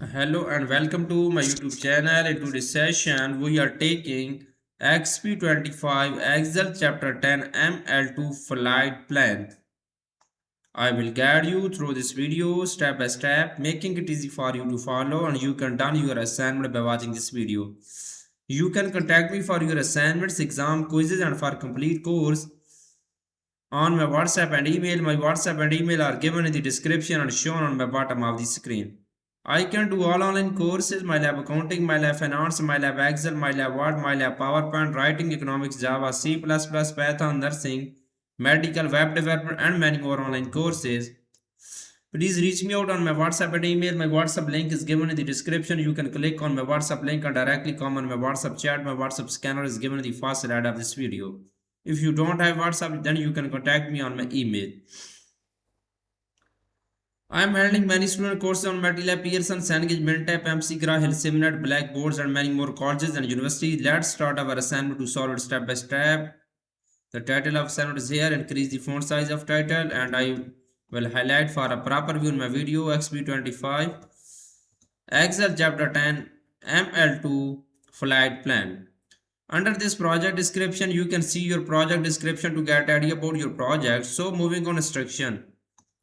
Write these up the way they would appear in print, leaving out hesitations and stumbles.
Hello and welcome to my YouTube channel. In today's session, we are taking Exp25 Excel Chapter 10 ML2 Flight Plan. I will guide you through this video step by step, making it easy for you to follow, and you can done your assignment by watching this video. You can contact me for your assignments, exam, quizzes, and for complete course on my WhatsApp and email. My WhatsApp and email are given in the description and shown on the bottom of the screen. I can do all online courses, MyLab Accounting, MyLab Finance, MyLab Excel, MyLab Word, MyLab PowerPoint, Writing, Economics, Java, C++, Python, Nursing, Medical, Web Development, and many more online courses. Please reach me out on my WhatsApp and email. My WhatsApp link is given in the description. You can click on my WhatsApp link and directly come on my WhatsApp chat. My WhatsApp scanner is given in the first slide of this video. If you don't have WhatsApp, then you can contact me on my email. I am handling many student courses on MyItLab, Pearson, Cengage, Mintap, MCGRA, Hillsiminet, Blackboards, and many more colleges and universities. Let's start our assignment to solve it step by step. The title of assignment is here. Increase the font size of title, and I will highlight for a proper view in my video. Exp25 Excel Chapter 10 ML2 Flight Plan. Under this project description, you can see your project description to get idea about your project. So moving on instruction.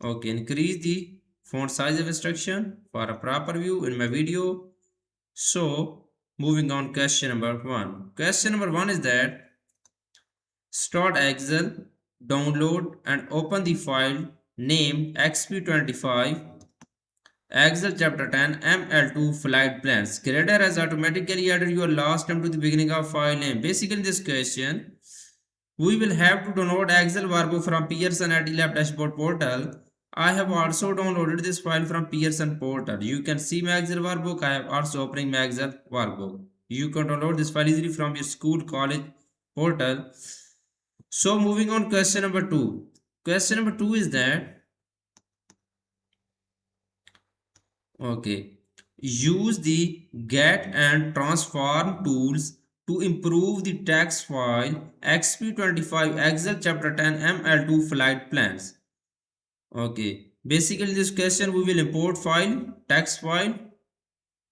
Okay, increase the font size of instruction for a proper view in my video. So moving on question number 1. Question number 1 is that start Excel, download and open the file named Exp25 Excel Chapter 10 ML2 Flight Plans. Creator has automatically added your last name to the beginning of file name. Basically in this question, we will have to download Excel workbook from Pearson MyItLab dashboard portal. I have also downloaded this file from Pearson portal. You can see my Excel workbook. I have also opening my Excel workbook. You can download this file easily from your school, college portal. So moving on question number 2. Question number 2 is that okay, use the get and transform tools to improve the text file Exp25 Excel Chapter 10 ML2 flight plans. Okay, basically this question we will import file, text file,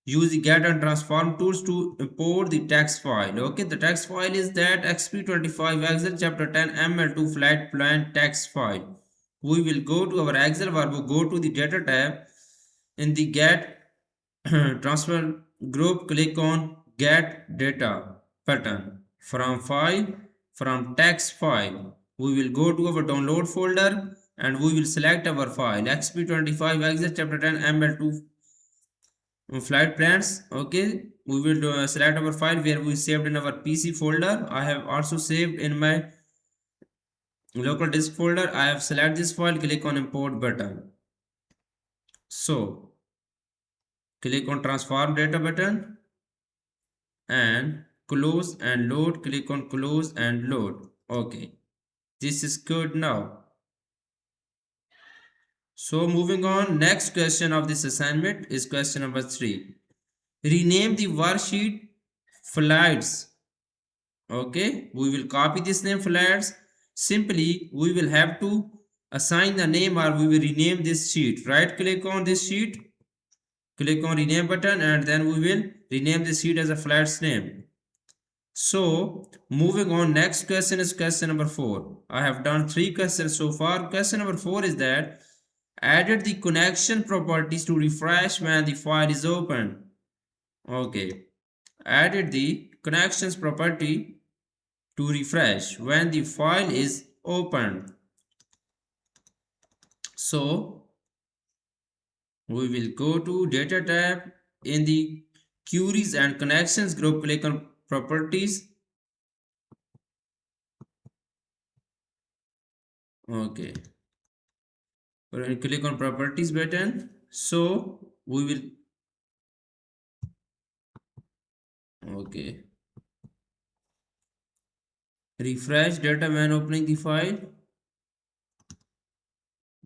use the get and transform tools to import the text file. Okay, the text file is that Exp25 Excel Chapter 10 ML2 flight plan text file. We will go to our Excel workbook, go to the data tab. In the get transfer group, click on get data button. From text file, we will go to our download folder and we will select our file Exp25 Excel Chapter 10 ML2 flight plans. Okay, we will select our file where we saved in our PC folder. I have also saved in my local disk folder. I have select this file, click on import button. So click on transform data button and close and load. Click on close and load. Okay, this is good now. So moving on, next question of this assignment is question number 3. Rename the worksheet flights. Okay, we will copy this name flights. Simply we will have to assign the name or we will rename this sheet. Right click on this sheet, click on rename button, and then we will rename the sheet as a flights name. So moving on, next question is question number 4. I have done 3 questions so far. Question number 4 is that added the connection properties to refresh when the file is opened. Okay, added the connections property to refresh when the file is opened. So we will go to data tab. In the queries and connections group, click on properties. Okay, click on properties button. So we will okay, refresh data when opening the file.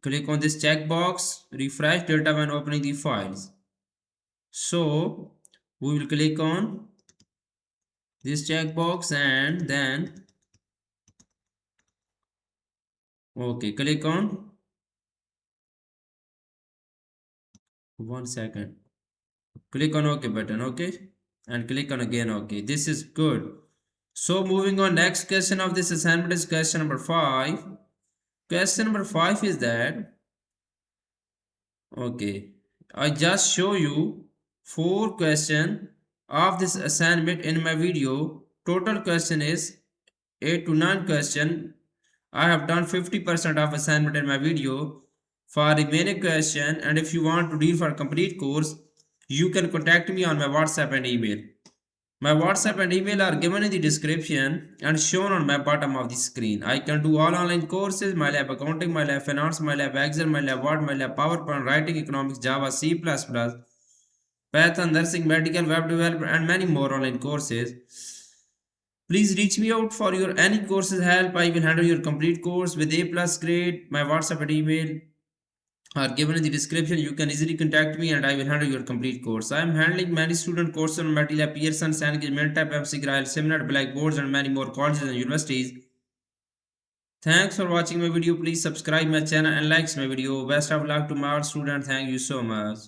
Click on this checkbox, refresh data when opening the files. So we will click on this checkbox and then okay, click on 1 second. Click on OK button, okay? And click on again OK. This is good. So moving on, next question of this assignment is question number 5. Question number 5 is that, okay, I just show you 4 question of this assignment in my video. Total question is 8 to 9 question. I have done 50% of assignment in my video. For remaining question, and if you want to read for complete course, you can contact me on my WhatsApp and email. My WhatsApp and email are given in the description and shown on my bottom of the screen. I can do all online courses, MyLab Accounting, MyLab Finance, MyLab Excel, MyLab Word, MyLab PowerPoint, Writing, Economics, Java, C++, Python, Nursing, Medical, Web Development, and many more online courses. Please reach me out for your any courses help. I will handle your complete course with A plus grade. My WhatsApp and email are given in the description. You can easily contact me and I will handle your complete course. I am handling many student courses on MyItLab, Pearson, Sandwich, Mentor, MC, Grail, Seminar, Blackboards, and many more colleges and universities. Thanks for watching my video. Please subscribe my channel and like my video. Best of luck to my all students. Thank you so much.